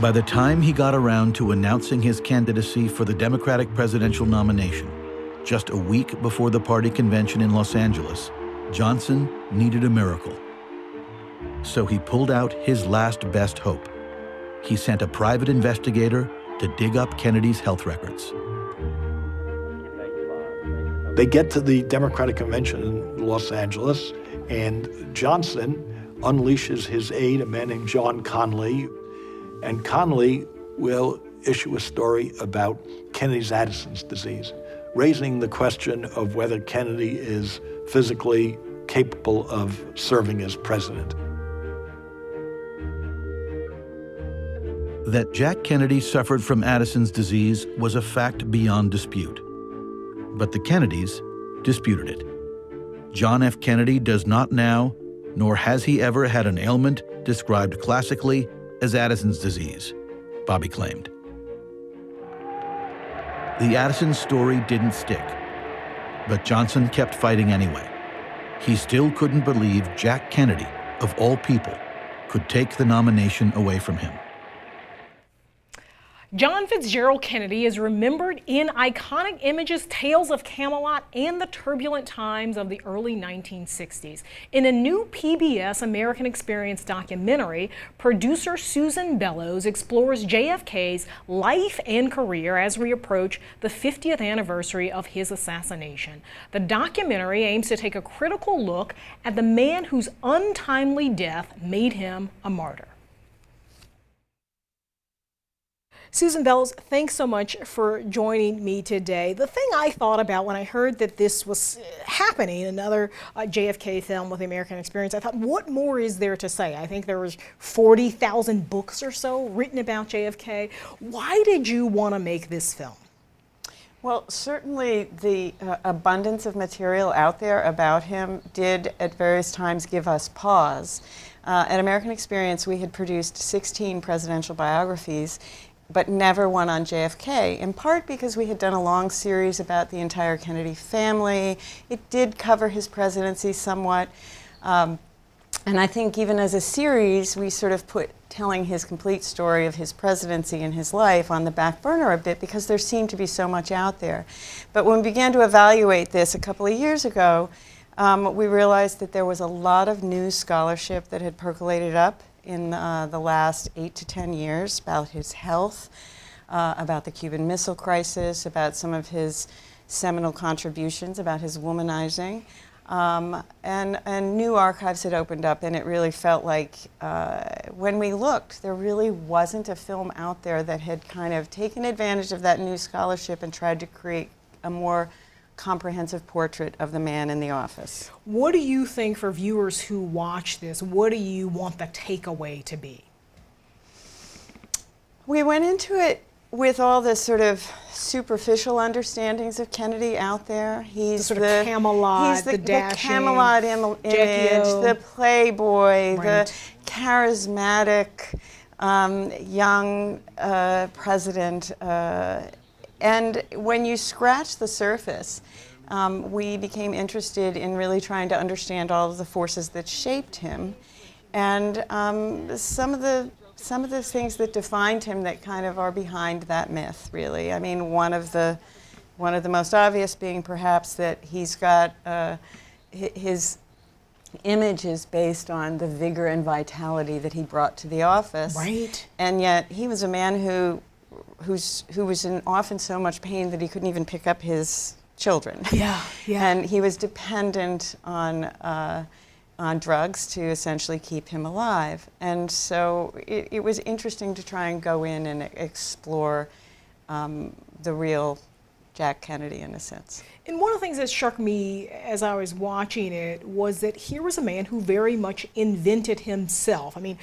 By the time he got around to announcing his candidacy for the Democratic presidential nomination, just a week before the party convention in Los Angeles, Johnson needed a miracle. So he pulled out his last best hope. He sent a private investigator to dig up Kennedy's health records. They get to the Democratic convention in Los Angeles, and Johnson unleashes his aide, a man named John Connally, and Connally will issue a story about Kennedy's Addison's disease, raising the question of whether Kennedy is physically capable of serving as president. That Jack Kennedy suffered from Addison's disease was a fact beyond dispute. But the Kennedys disputed it. John F. Kennedy does not now, nor has he ever had an ailment described classically as Addison's disease, Bobby claimed. The Addison story didn't stick, but Johnson kept fighting anyway. He still couldn't believe Jack Kennedy, of all people, could take the nomination away from him. John Fitzgerald Kennedy is remembered in iconic images, Tales of Camelot, and the turbulent times of the early 1960s. In a new PBS American Experience documentary, producer Susan Bellows explores JFK's life and career as we approach the 50th anniversary of his assassination. The documentary aims to take a critical look at the man whose untimely death made him a martyr. Susan Bellows, thanks so much for joining me today. The thing I thought about when I heard that this was happening, another JFK film with the American Experience, I thought, what more is there to say? I think there was 40,000 books or so written about JFK. Why did you want to make this film? Well, certainly the abundance of material out there about him did at various times give us pause. At American Experience, we had produced 16 presidential biographies, but never one on JFK, in part because we had done a long series about the entire Kennedy family. It did cover his presidency somewhat. And I think even as a series, we sort of put telling his complete story of his presidency and his life on the back burner a bit because there seemed to be so much out there. But when we began to evaluate this a couple of years ago, we realized that there was a lot of new scholarship that had percolated up in the last 8 to 10 years about his health, about the Cuban Missile Crisis, about some of his seminal contributions, about his womanizing. And new archives had opened up, and it really felt like when we looked, there really wasn't a film out there that had kind of taken advantage of that new scholarship and tried to create a more comprehensive portrait of the man in the office. What do you think, for viewers who watch this, what do you want the takeaway to be? We went into it with all this sort of superficial understandings of Kennedy out there. He's the sort of Camelot, the dashing, the Camelot image, the playboy, right, the charismatic young president. And when you scratch the surface, we became interested in really trying to understand all of the forces that shaped him, and some of the things that defined him that kind of are behind that myth. Really, I mean, one of the most obvious being perhaps that he's got his image is based on the vigor and vitality that he brought to the office, right? And yet he was a man who was in often so much pain that he couldn't even pick up his children. Yeah. And he was dependent on drugs to essentially keep him alive. And so it was interesting to try and go in and explore the real Jack Kennedy in a sense. And one of the things that struck me as I was watching it was that here was a man who very much invented himself. I mean,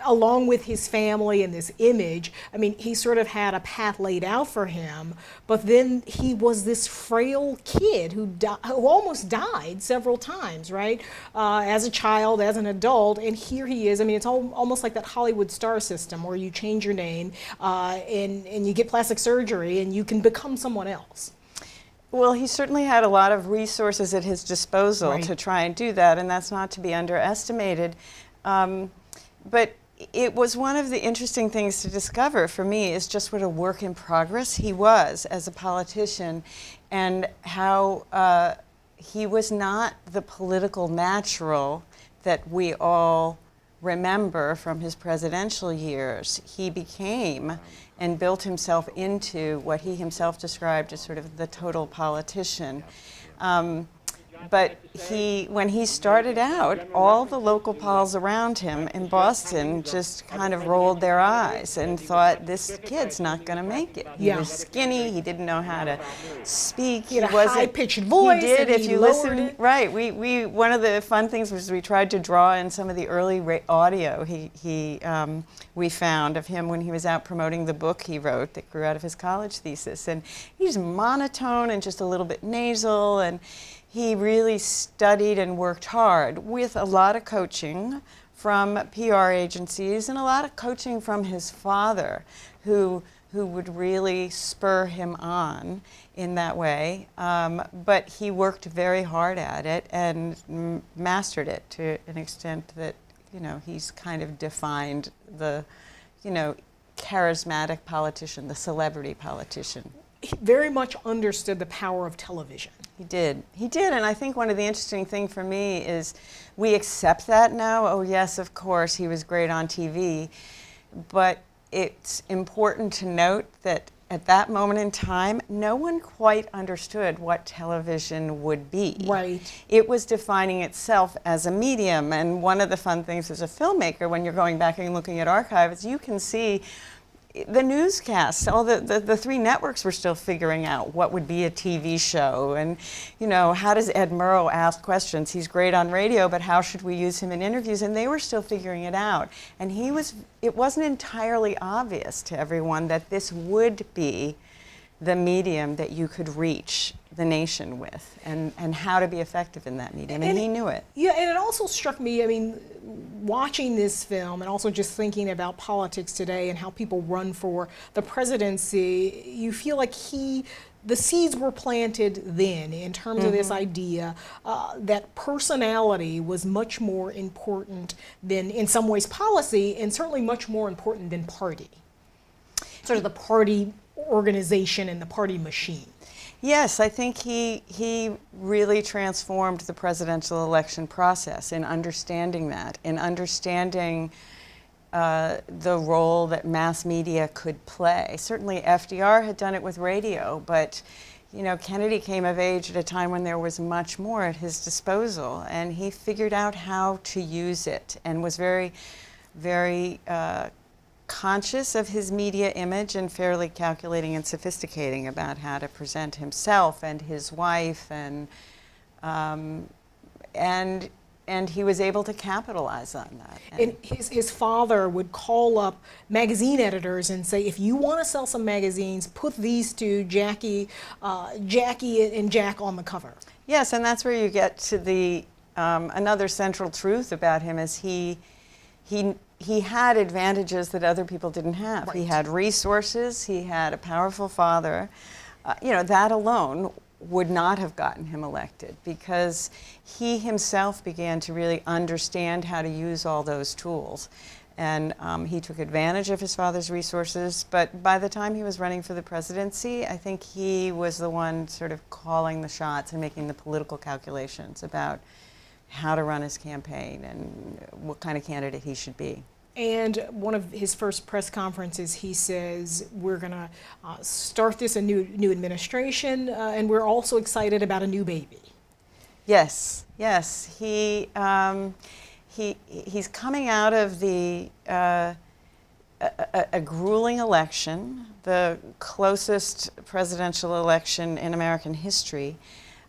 along with his family and this image, I mean, he sort of had a path laid out for him, but then he was this frail kid who almost died several times, right? As a child, as an adult, and here he is. I mean, it's almost like that Hollywood star system where you change your name and you get plastic surgery and you can become someone else. Well, he certainly had a lot of resources at his disposal, right, to try and do that, and that's not to be underestimated. But it was one of the interesting things to discover for me is just what a work in progress he was as a politician, and how he was not the political natural that we all remember from his presidential years. He became and built himself into what he himself described as sort of the total politician. But when he started out, all the local pals around him in Boston just kind of rolled their eyes and thought, this kid's not going to make it. He was skinny, he didn't know how to speak. He had a high-pitched voice. He did, and if you listen. Right, one of the fun things was we tried to draw in some of the early audio we found of him when he was out promoting the book he wrote that grew out of his college thesis. And he's monotone and just a little bit nasal, and he really studied and worked hard with a lot of coaching from PR agencies and a lot of coaching from his father, who would really spur him on in that way. But he worked very hard at it and mastered it to an extent that, he's kind of defined the, charismatic politician, the celebrity politician. He very much understood the power of television. He did, and I think one of the interesting things for me is we accept that now. Oh yes, of course, he was great on TV, but it's important to note that at that moment in time, no one quite understood what television would be. Right. It was defining itself as a medium, and one of the fun things as a filmmaker, when you're going back and looking at archives, you can see the newscasts. All the three networks were still figuring out what would be a TV show, and how does Ed Murrow ask questions? He's great on radio, but how should we use him in interviews? And they were still figuring it out. And it wasn't entirely obvious to everyone that this would be the medium that you could reach the nation with, and how to be effective in that medium, and he knew it. Yeah, and it also struck me, watching this film and also just thinking about politics today and how people run for the presidency, you feel like the seeds were planted then in terms of this idea that personality was much more important than, in some ways, policy, and certainly much more important than party. Sort of the party organization and the party machine. Yes, I think he really transformed the presidential election process in understanding that, in understanding the role that mass media could play. Certainly FDR had done it with radio, but Kennedy came of age at a time when there was much more at his disposal, and he figured out how to use it and was very, very conscious of his media image and fairly calculating and sophisticating about how to present himself and his wife, and he was able to capitalize on that. And his father would call up magazine editors and say, if you want to sell some magazines, put these two, Jackie and Jack, on the cover. Yes, and that's where you get to the another central truth about him is he had advantages that other people didn't have. Right. He had resources, he had a powerful father. That alone would not have gotten him elected, because he himself began to really understand how to use all those tools. And he took advantage of his father's resources, but by the time he was running for the presidency, I think he was the one sort of calling the shots and making the political calculations about how to run his campaign and what kind of candidate he should be. And one of his first press conferences, he says, we're going to start this a new administration, and we're also excited about a new baby. Yes. He's coming out of a grueling election, the closest presidential election in American history,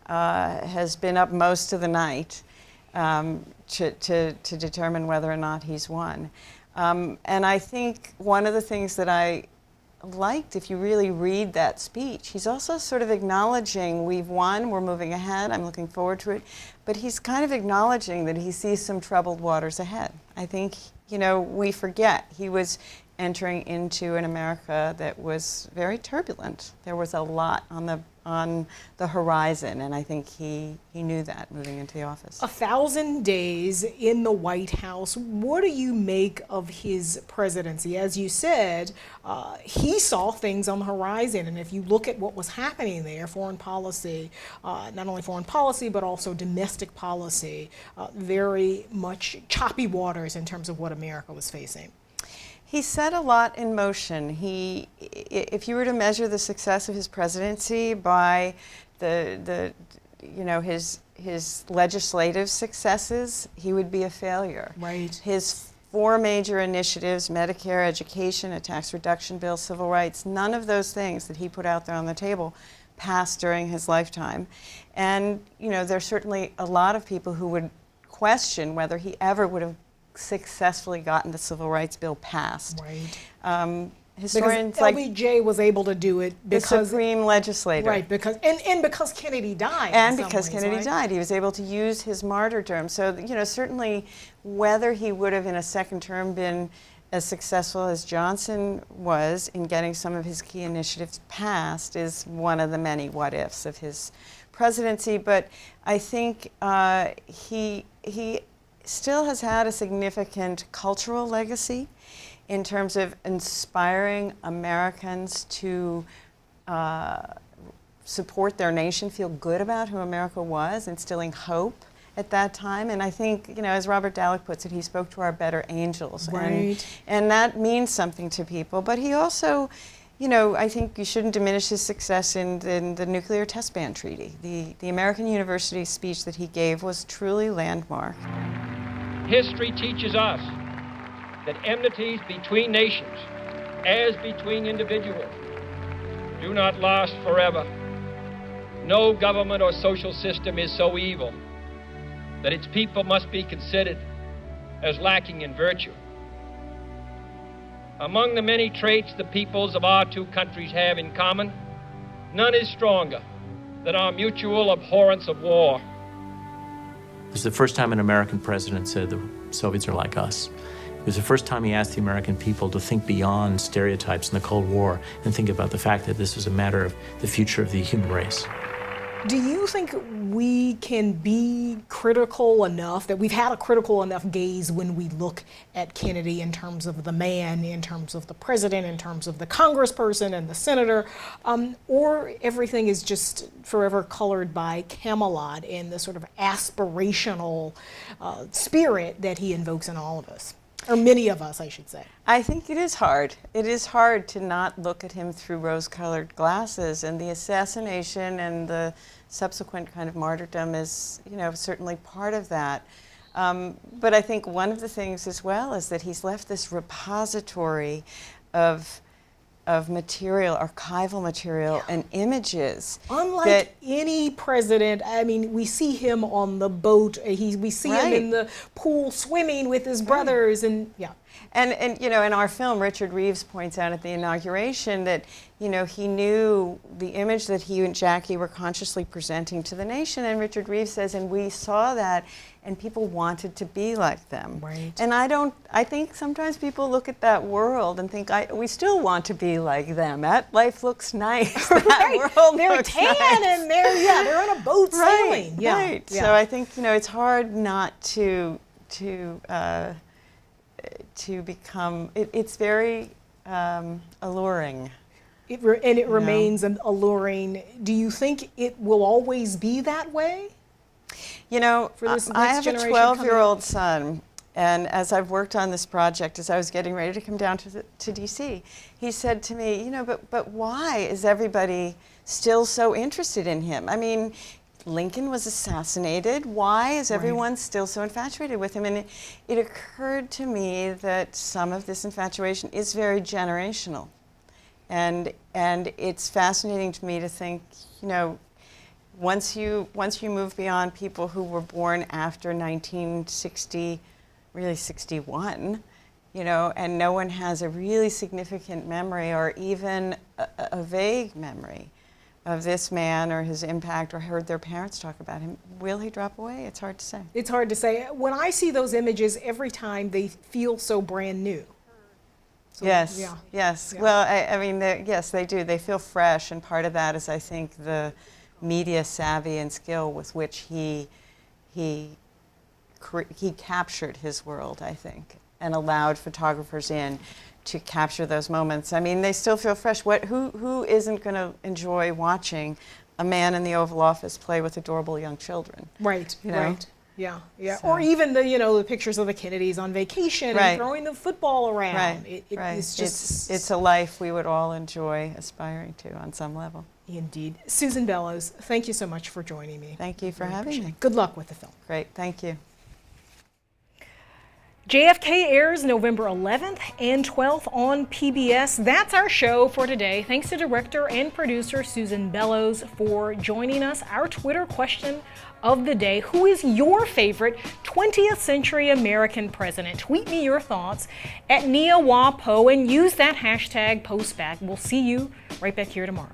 has been up most of the night. To determine whether or not he's won. And I think one of the things that I liked, if you really read that speech, he's also sort of acknowledging we've won, we're moving ahead, I'm looking forward to it, but he's kind of acknowledging that he sees some troubled waters ahead. I think, we forget he was entering into an America that was very turbulent. There was a lot on on the horizon, and I think he knew that moving into the office. 1,000 days in the White House. What do you make of his presidency? As you said, he saw things on the horizon, and if you look at what was happening there, foreign policy, not only foreign policy, but also domestic policy, very much choppy waters in terms of what America was facing. He set a lot in motion. If you were to measure the success of his presidency by his legislative successes, he would be a failure. Right. His 4 major initiatives, Medicare, education, a tax reduction bill, civil rights, none of those things that he put out there on the table passed during his lifetime. And there's certainly a lot of people who would question whether he ever would have successfully gotten the civil rights bill passed. Right. Historians because LBJ was able to do it because the supreme legislator, right? Because and because Kennedy died, and in because some ways, Kennedy right? died, he was able to use his martyrdom. So certainly, whether he would have in a second term been as successful as Johnson was in getting some of his key initiatives passed is one of the many what ifs of his presidency. But I think he still has had a significant cultural legacy in terms of inspiring Americans to support their nation, feel good about who America was, instilling hope at that time. And I think, as Robert Dallek puts it, he spoke to our better angels. Right. And that means something to people. But he also, I think you shouldn't diminish his success in the nuclear test ban treaty. The American University speech that he gave was truly landmark. History teaches us that enmities between nations, as between individuals, do not last forever. No government or social system is so evil that its people must be considered as lacking in virtue. Among the many traits the peoples of our 2 countries have in common, none is stronger than our mutual abhorrence of war. It was the first time an American president said the Soviets are like us. It was the first time he asked the American people to think beyond stereotypes in the Cold War and think about the fact that this was a matter of the future of the human race. Do you think we can be critical enough, that we've had a critical enough gaze when we look at Kennedy in terms of the man, in terms of the president, in terms of the congressperson and the senator, or everything is just forever colored by Camelot and the sort of aspirational spirit that he invokes in all of us? Or many of us, I should say. I think it is hard. It is hard to not look at him through rose-colored glasses, and the assassination and the subsequent kind of martyrdom is, certainly part of that. But I think one of the things as well is that he's left this repository of material, archival material, and images. Unlike any president, I mean, we see him on the boat. We see him in the pool swimming with his brothers, and yeah. And in our film, Richard Reeves points out at the inauguration that he knew the image that he and Jackie were consciously presenting to the nation. And Richard Reeves says, and we saw that, and people wanted to be like them. Right. And I think sometimes people look at that world and think, we still want to be like them. That life looks nice. Right. That world They're looks tan nice. and they're on a boat sailing. Right, Yeah. right. Yeah. So I think, it's hard not to become, it's very alluring. It remains alluring. Do you think it will always be that way? For this I next have a generation 12-year-old son, and as I've worked on this project, as I was getting ready to come down to D.C., he said to me, but why is everybody still so interested in him? I mean, Lincoln was assassinated. Why is everyone still so infatuated with him? And it occurred to me that some of this infatuation is very generational. And it's fascinating to me to think, once you move beyond people who were born after 1960, really 61, and no one has a really significant memory or even a vague memory of this man or his impact or heard their parents talk about him, will he drop away? It's hard to say. It's hard to say. When I see those images, every time they feel so brand new. So, Yes, yeah. yes. Yeah. Well, I mean, yes, they do. They feel fresh, and part of that is, I think, the media savvy and skill with which he captured his world, I think, and allowed photographers in to capture those moments. I mean, they still feel fresh. Who isn't going to enjoy watching a man in the Oval Office play with adorable young children? Right, You know? right. Yeah, yeah. So- Or even the pictures of the Kennedys on vacation Right. and throwing the football around. Right, right. It's just It's a life we would all enjoy aspiring to on some level. indeed. Susan Bellows, thank you so much for joining me. Thank you for Really having appreciate me. it. Good luck with the film. Great, thank you. JFK airs November 11th and 12th on PBS. That's our show for today. Thanks to director and producer Susan Bellows for joining us. Our Twitter question of the day: who is your favorite 20th century American president? Tweet me your thoughts at NiaWaPo and use that hashtag postback. We'll see you right back here tomorrow.